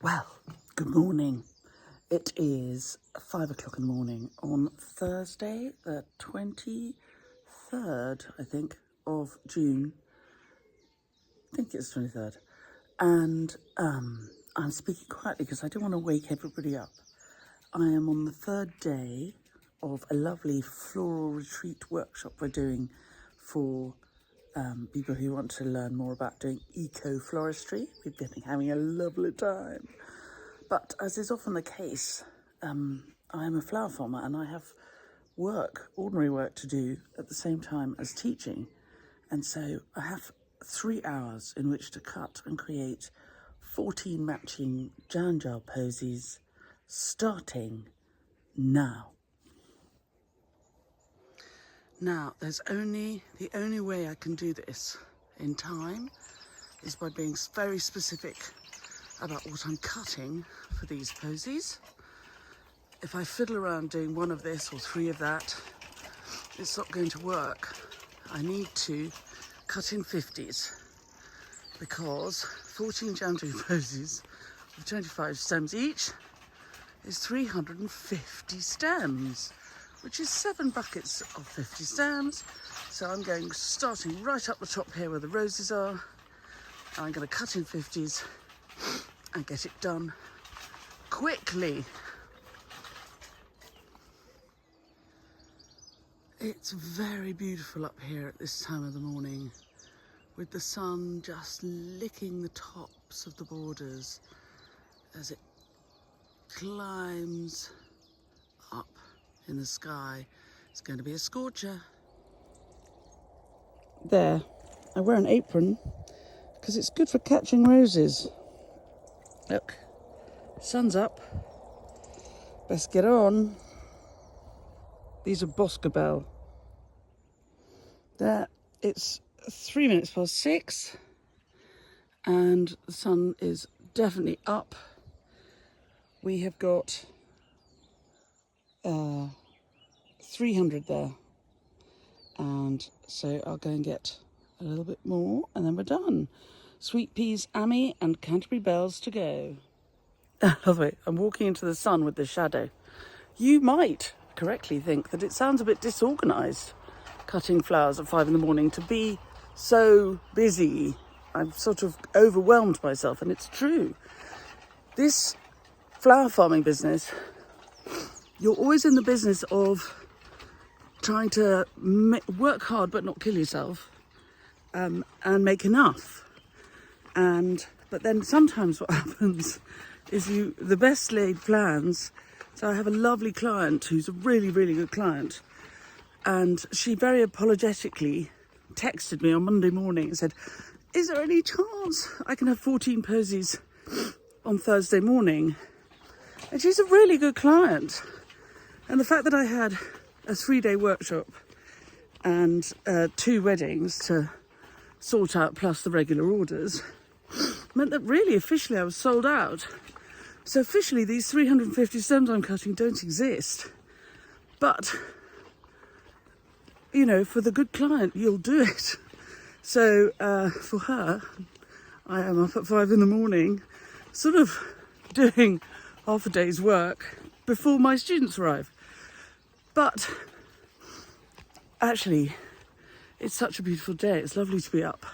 Well, good morning. It is 5 o'clock in the morning on Thursday, the 23rd, I think, of June. I think it's 23rd. And I'm speaking quietly because I don't want to wake everybody up. I am on the third day of a lovely floral retreat workshop we're doing for people who want to learn more about doing eco-floristry. We've been having a lovely time. But as is often the case, I am a flower farmer and I have ordinary work to do at the same time as teaching. And so I have 3 hours in which to cut and create 14 matching jar posies starting now. Now, the only way I can do this in time is by being very specific about what I'm cutting for these posies. If I fiddle around doing one of this or 3 of that, it's not going to work. I need to cut in 50s because 14 January posies with 25 stems each is 350 stems, which is 7 buckets of 50 stems. So I'm starting right up the top here where the roses are, and I'm going to cut in 50s and get it done quickly. It's very beautiful up here at this time of the morning, with the sun just licking the tops of the borders as it climbs up in the sky. It's going to be a scorcher. There, I wear an apron because it's good for catching roses. Look, sun's up. Best get on. These are Boscobel. There, it's 3 minutes past 6 and the sun is definitely up. We have got 300 there, and so I'll go and get a little bit more and then we're done. Sweet peas, Amy and Canterbury bells to go. Lovely. I'm walking into the sun with the shadow. You might correctly think that it sounds a bit disorganised, cutting flowers at 5 in the morning, to be so busy. I've sort of overwhelmed myself, and it's true. This flower farming business, you're always in the business of trying to work hard but not kill yourself, and make enough. But then sometimes what happens is the best laid plans. So I have a lovely client who's a really, really good client, and she very apologetically texted me on Monday morning and said, is there any chance I can have 14 posies on Thursday morning? And she's a really good client. And the fact that I had a 3-day workshop and 2 weddings to sort out plus the regular orders meant that really officially I was sold out. So officially these 350 stems I'm cutting don't exist. But, you know, for the good client, you'll do it. So for her, I am up at 5 in the morning, sort of doing half a day's work before my students arrive. But actually, it's such a beautiful day. It's lovely to be up.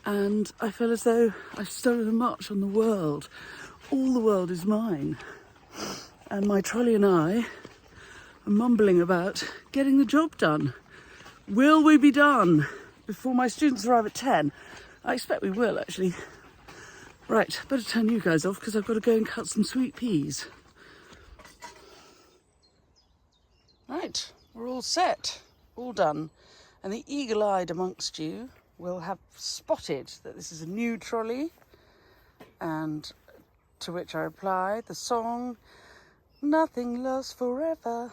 And I feel as though I've stolen a march on the world. All the world is mine. And my trolley and I are mumbling about getting the job done. Will we be done before my students arrive at 10? I expect we will, actually. Right, better turn you guys off because I've got to go and cut some sweet peas. Right, we're all set, all done. And the eagle-eyed amongst you will have spotted that this is a new trolley, and to which I reply the song, nothing lasts forever,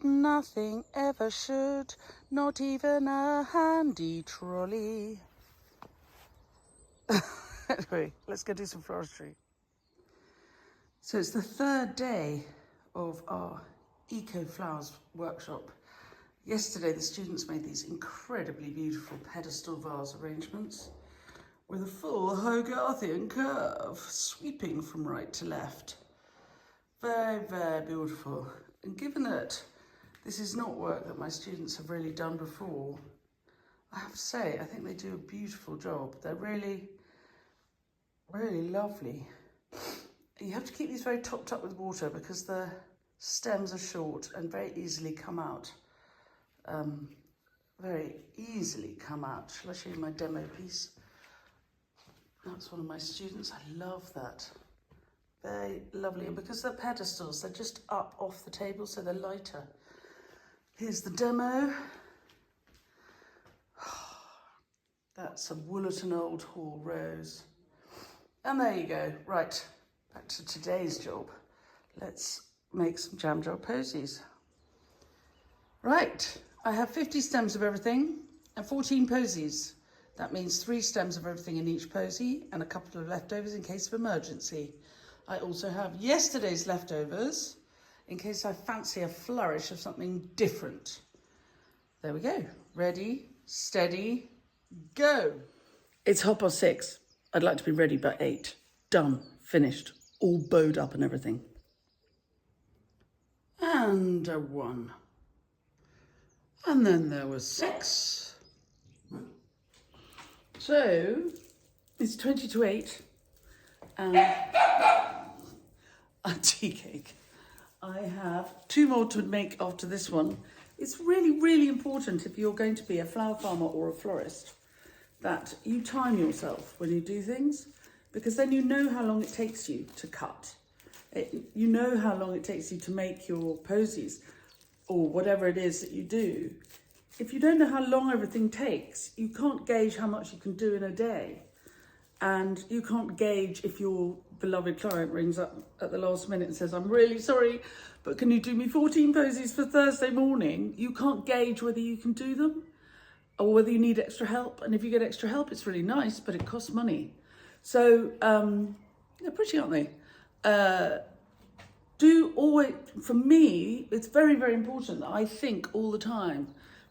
nothing ever should, not even a handy trolley. Anyway, let's go do some floristry. So it's the 3rd day of our Eco Flowers workshop. Yesterday the students made these incredibly beautiful pedestal vase arrangements. with a full Hogarthian curve, sweeping from right to left. Very, very beautiful. And given that this is not work that my students have really done before, I have to say, I think they do a beautiful job. They're really, really lovely. You have to keep these very topped up with water because the stems are short and very easily come out. Very easily come out. Shall I show you my demo piece? That's one of my students. I love that. Very lovely. And because they're pedestals, they're just up off the table, so they're lighter. Here's the demo. That's a Woollerton Old Hall rose. And there you go. Right, back to today's job. Let's make some jam jar posies. Right, I have 50 stems of everything and 14 posies. That means 3 stems of everything in each posy and a couple of leftovers in case of emergency. I also have yesterday's leftovers in case I fancy a flourish of something different. There we go. Ready, steady, go. It's 6:30. I'd like to be ready by 8. Done, finished, all bowed up and everything. And a 1. And then there was 6. So it's 20 to 8 and a tea cake. I have 2 more to make after this one. It's really, really important if you're going to be a flower farmer or a florist that you time yourself when you do things, because then you know how long it takes you to cut. You know how long it takes you to make your posies or whatever it is that you do. If you don't know how long everything takes, you can't gauge how much you can do in a day. And you can't gauge if your beloved client rings up at the last minute and says, I'm really sorry, but can you do me 14 posies for Thursday morning? You can't gauge whether you can do them or whether you need extra help. And if you get extra help, it's really nice, but it costs money. So they're pretty, aren't they? Do always, for me, it's very, very important that I think all the time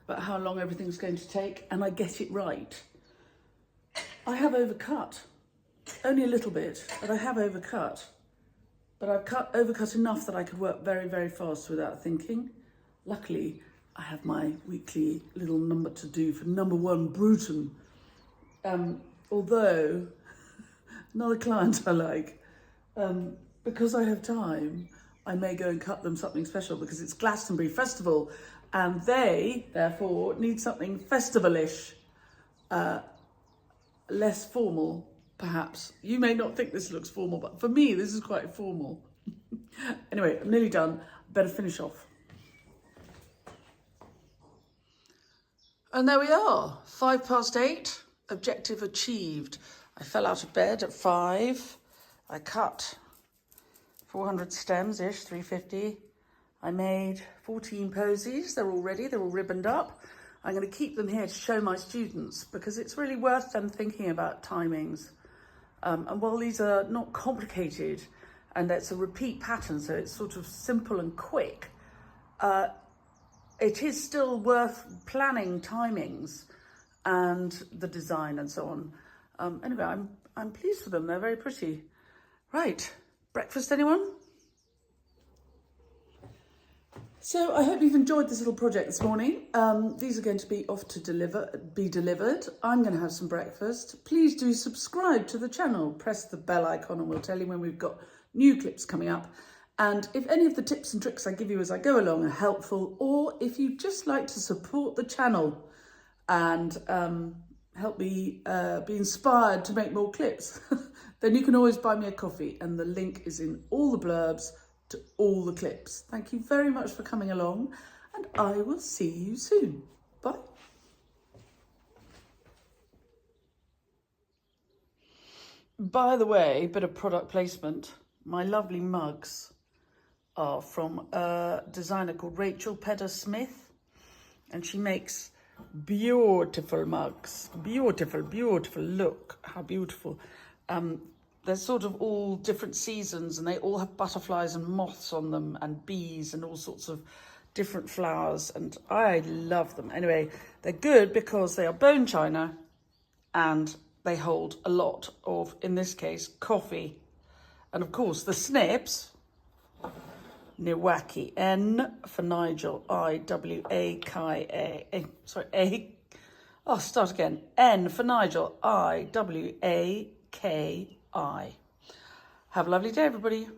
about how long everything's going to take and I get it right. I have overcut, only a little bit, but I have overcut. But I've overcut enough that I could work very, very fast without thinking. Luckily, I have my weekly little number to do for number 1 Bruton. Although, another client I like, because I have time, I may go and cut them something special because it's Glastonbury Festival and they, therefore, need something festival-ish, less formal, perhaps. You may not think this looks formal, but for me, this is quite formal. Anyway, I'm nearly done. Better finish off. And there we are, 8:05, objective achieved. I fell out of bed at 5. I cut 400 stems-ish, 350. I made 14 posies. They're all ready, they're all ribboned up. I'm going to keep them here to show my students because it's really worth them thinking about timings. And while these are not complicated and it's a repeat pattern, so it's sort of simple and quick, it is still worth planning timings and the design and so on. Anyway, I'm pleased with them. They're very pretty. Right, breakfast, anyone? So I hope you've enjoyed this little project this morning. These are going to be off to be delivered. I'm going to have some breakfast. Please do subscribe to the channel. Press the bell icon and we'll tell you when we've got new clips coming up. And if any of the tips and tricks I give you as I go along are helpful, or if you'd just like to support the channel and help me be inspired to make more clips, then you can always buy me a coffee and the link is in all the blurbs to all the clips. Thank you very much for coming along and I will see you soon. Bye. By the way, bit of product placement. My lovely mugs are from a designer called Rachel Pedder Smith and she makes beautiful mugs. Beautiful, beautiful. Look how beautiful. They're sort of all different seasons and they all have butterflies and moths on them and bees and all sorts of different flowers and I love them. Anyway, they're good because they are bone china and they hold a lot of, in this case, coffee. And of course, the snips, Niwaki, N for Nigel, I-W-A-K-A, sorry, A, oh, start again, N for Nigel, I-W-A-K-I. Have a lovely day, everybody.